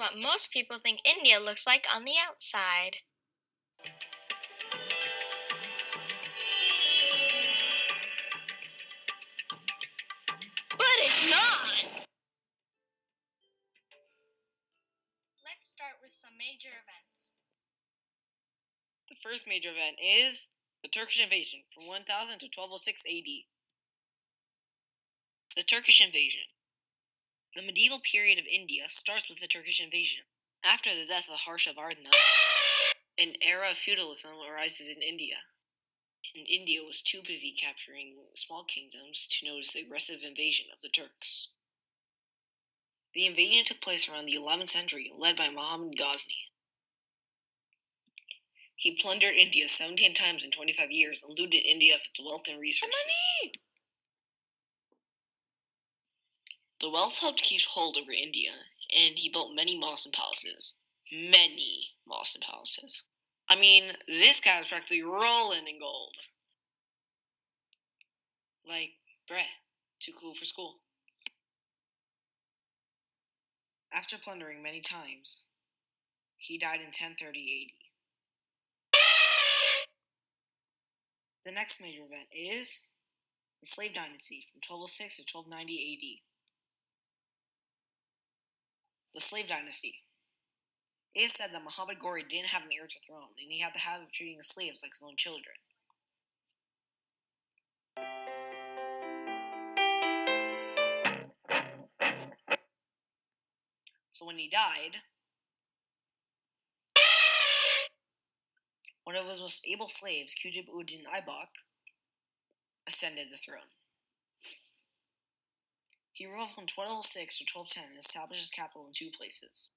what most people think India looks like on the outside. But it's not! Let's start with some major events. The first major event is the Turkish invasion from 1000 to 1206 AD. The Turkish invasion. The medieval period of India starts with the Turkish invasion. After the death of Harshavardhana, an era of feudalism arises in India, and India was too busy capturing small kingdoms to notice the aggressive invasion of the Turks. The invasion took place around the 11th century, led by Muhammad Ghazni. He plundered India 17 times in 25 years and looted India of its wealth and resources. Money! The wealth helped keep hold over India, and he built many mosques and palaces. Many mosques and palaces. I mean, this guy was practically rolling in gold. Like, bruh, too cool for school. After plundering many times, he died in 1030 AD. The next major event is the Slave Dynasty from 1206 to 1290 AD. The Slave Dynasty. It is said that Muhammad Ghori didn't have an heir to the throne, and he had the habit of treating his slaves like his own children. So when he died, one of his most able slaves, Qutb-ud-Din Aibak, ascended the throne. He ruled from 1206 to 1210 and established his capital in two places.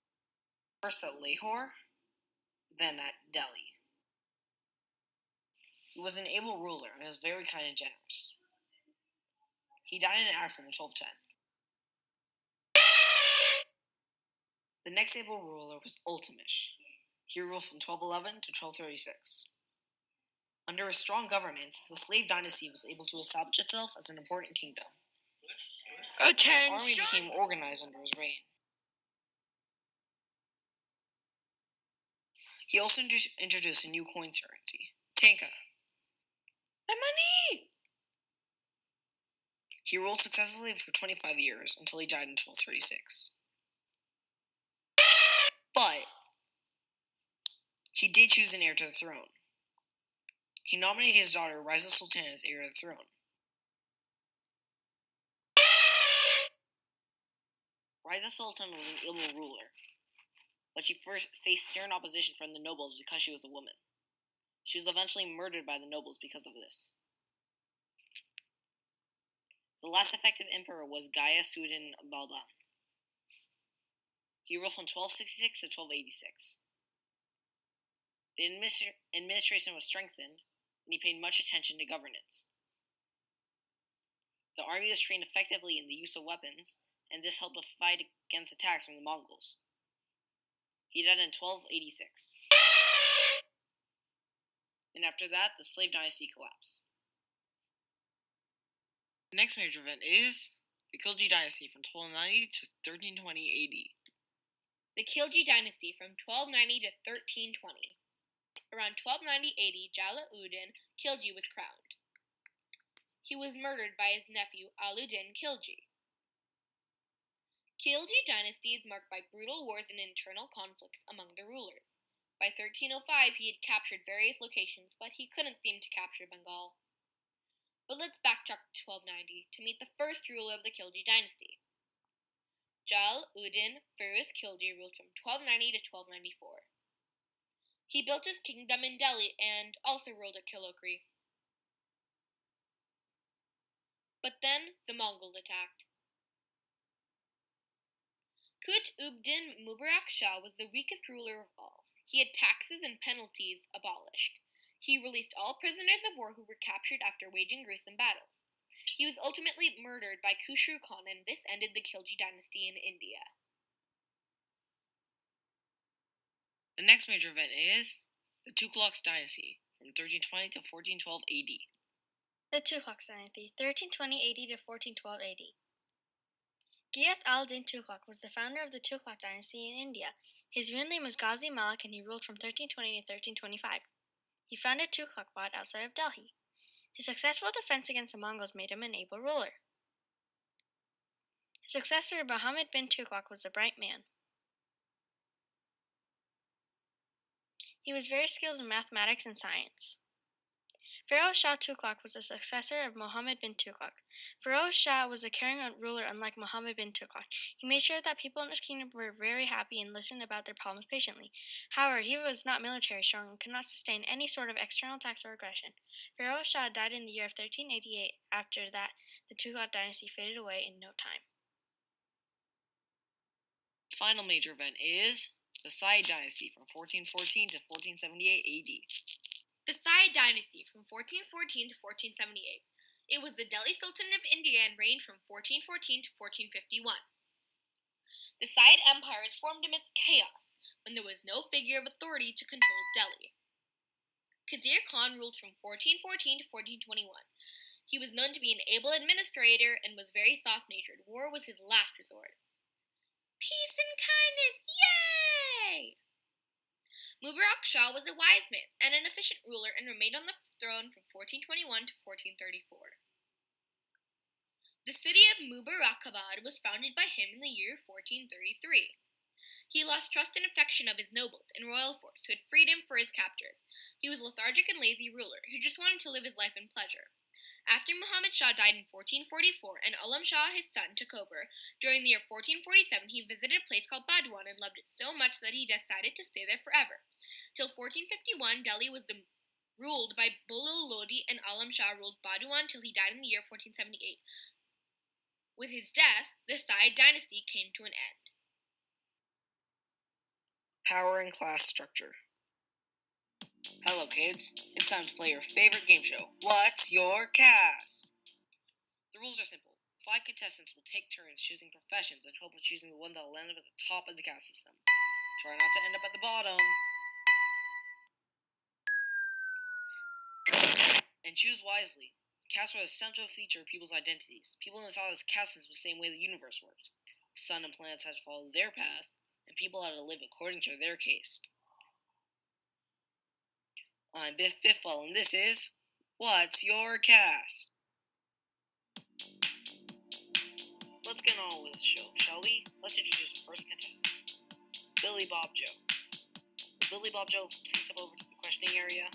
First at Lahore, then at Delhi. He was an able ruler and was very kind and generous. He died in an accident in 1210. The next able ruler was Iltutmish. He ruled from 1211 to 1236. Under his strong governance, the slave dynasty was able to establish itself as an important kingdom. Attention! The army became organized under his reign. He also introduced a new coin currency, Tanka. My money! He ruled successfully for 25 years until he died in 1236. But he did choose an heir to the throne. He nominated his daughter Riza Sultan as heir to the throne. Riza Sultan was an able ruler, but she first faced stern opposition from the nobles because she was a woman. She was eventually murdered by the nobles because of this. The last effective emperor was Ghiyasuddin Balban. He ruled from 1266 to 1286. The administration was strengthened, and he paid much attention to governance. The army was trained effectively in the use of weapons, and this helped to fight against attacks from the Mongols. He died in 1286. And after that, the slave dynasty collapsed. The next major event is the Khilji dynasty from 1290 to 1320 AD. The Khilji dynasty from 1290 to 1320. Around 1290 AD, Jalal-ud-Din Khilji was crowned. He was murdered by his nephew Alauddin Khilji. Khilji dynasty is marked by brutal wars and internal conflicts among the rulers. By 1305, he had captured various locations, but he couldn't seem to capture Bengal. But let's backtrack to 1290 to meet the first ruler of the Khilji dynasty. Jalal-ud-Din Firuz Khilji ruled from 1290 to 1294. He built his kingdom in Delhi and also ruled at Kilokri. But then the Mongols attacked. Qutb-ud-Din Mubarak Shah was the weakest ruler of all. He had taxes and penalties abolished. He released all prisoners of war who were captured after waging gruesome battles. He was ultimately murdered by Khusru Khan, and this ended the Khilji dynasty in India. The next major event is the Tughlaq dynasty from 1320 to 1412 AD. The Tughlaq dynasty, 1320 AD to 1412 AD. Ghiyath al-Din Tughlaq was the founder of the Tughlaq dynasty in India. His real name was Ghazi Malik and he ruled from 1320 to 1325. He founded Tughlaqabad outside of Delhi. His successful defense against the Mongols made him an able ruler. His successor, Muhammad bin Tughlaq, was a bright man. He was very skilled in mathematics and science. Firoz Shah Tughlaq was the successor of Muhammad bin Tughlaq. Firoz Shah was a caring ruler unlike Muhammad bin Tughlaq. He made sure that people in his kingdom were very happy and listened about their problems patiently. However, he was not military strong and could not sustain any sort of external attacks or aggression. Firoz Shah died in the year of 1388. After that, the Tughlaq dynasty faded away in no time. The final major event is the Sayyid dynasty from 1414 to 1478 AD. The Sayyid dynasty from 1414 to 1478. It was the Delhi Sultanate of India and reigned from 1414 to 1451. The Sayyid Empire was formed amidst chaos when there was no figure of authority to control Delhi. Khizr Khan ruled from 1414 to 1421. He was known to be an able administrator and was very soft-natured. War was his last resort. Peace and kindness, yay! Mubarak Shah was a wise man and an efficient ruler and remained on the throne from 1421 to 1434. The city of Mubarakabad was founded by him in the year 1433. He lost trust and affection of his nobles and royal force who had freed him for his captors. He was a lethargic and lazy ruler who just wanted to live his life in pleasure. After Muhammad Shah died in 1444 and Alam Shah, his son, took over, during the year 1447 he visited a place called Badwan and loved it so much that he decided to stay there forever. Till 1451, Delhi was ruled by Bulul Lodi and Alam Shah ruled Badwan till he died in the year 1478. With his death, the Sayyid dynasty came to an end. Power and class structure. Hello kids, it's time to play your favorite game show, What's Your Caste? The rules are simple. 5 contestants will take turns choosing professions in hope of choosing the one that will end up at the top of the caste system. Try not to end up at the bottom. And choose wisely. Castes are an essential feature of people's identities. People never saw this caste is the same way the universe worked. The sun and planets had to follow their path, and people had to live according to their caste. I'm Biff Biffball, and this is What's Your Caste? Let's get on with the show, shall we? Let's introduce the first contestant, Billy Bob Joe. Billy Bob Joe, please step over to the questioning area.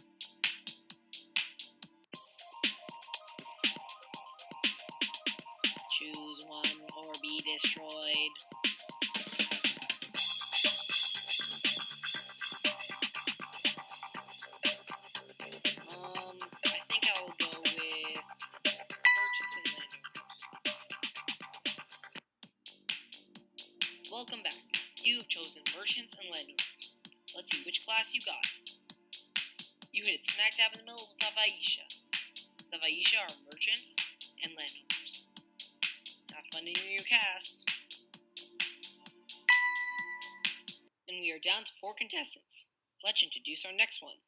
Choose one or be destroyed. I think I will go with merchants and landowners. Welcome back. You have chosen merchants and landowners. Let's see which class you got. You hit it smack dab in the middle with the Vaisha. The Vaisha are merchants and landowners. Have fun in your caste. And we are down to 4 contestants. Let's introduce our next one.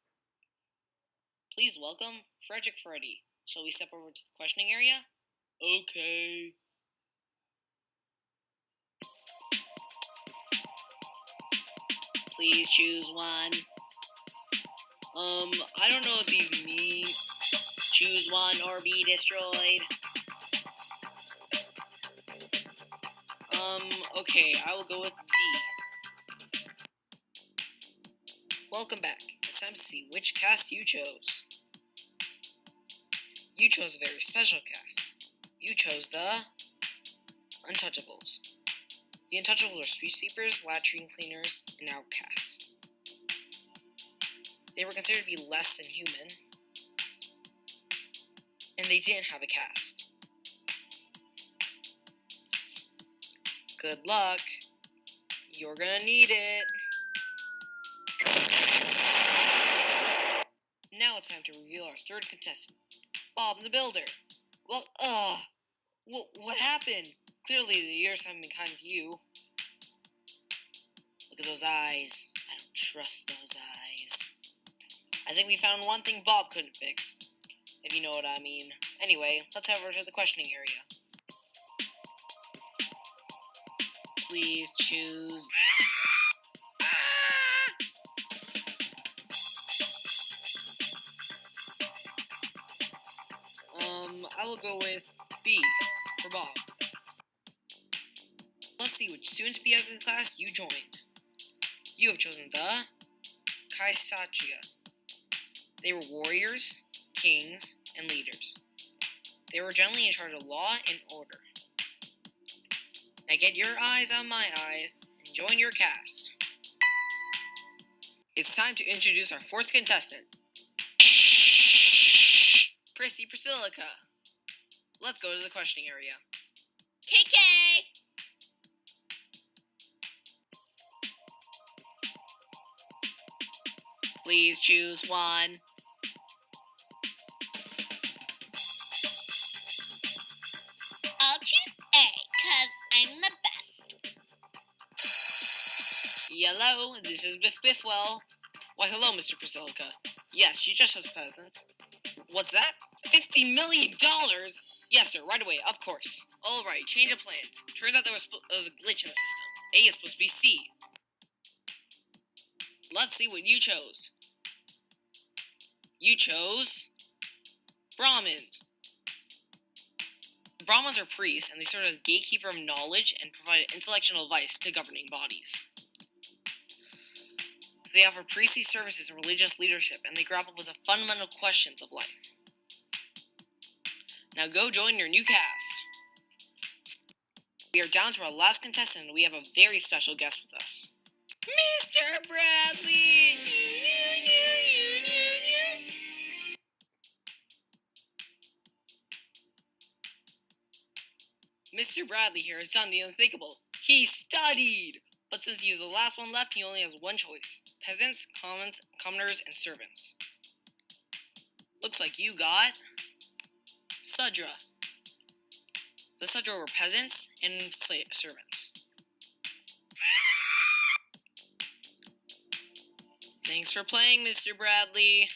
Please welcome Frederick Freddy. Shall we step over to the questioning area? Okay. Please choose one. I don't know what these mean. Choose one or be destroyed. Okay, I will go with D. Welcome back. It's time to see which caste you chose. You chose a very special caste. You chose the Untouchables. The Untouchables are street sweepers, latrine cleaners, and outcasts. They were considered to be less than human, and they didn't have a caste. Good luck. You're gonna need it. Now it's time to reveal our third contestant, Bob the Builder. Well, what happened? Clearly the years haven't been kind to you. Look at those eyes. I don't trust those eyes. I think we found one thing Bob couldn't fix, if you know what I mean. Anyway, let's head over to the questioning area. Please choose. I will go with B for Bob. Let's see which soon-to-be ugly class you joined. You have chosen the Kaisachiga. They were warriors, kings, and leaders. They were generally in charge of law and order. Now get your eyes on my eyes and join your cast. It's time to introduce our fourth contestant, Prissy Priscillica. Let's go to the questioning area. KK! Please choose one. I'll choose A, because I'm the best. Yellow, this is Biff Biffwell. Why, hello, Mr. Priscillica. Yes, she just has peasants. What's that? $50 million? Yes, sir, right away, of course. Alright, change of plans. Turns out there was a glitch in the system. A is supposed to be C. Let's see what you chose. You chose Brahmins. The Brahmins are priests, and they serve as gatekeeper of knowledge and provide intellectual advice to governing bodies. They offer priestly services and religious leadership, and they grapple with the fundamental questions of life. Now go join your new cast. We are down to our last contestant, and we have a very special guest with us. Mr. Bradley! Mr. Bradley here has done the unthinkable. He studied! But since he is the last one left, he only has one choice. Peasants, commoners, and servants. Looks like you got Sudra. The Sudra were peasants and servants. Thanks for playing, Mr. Bradley.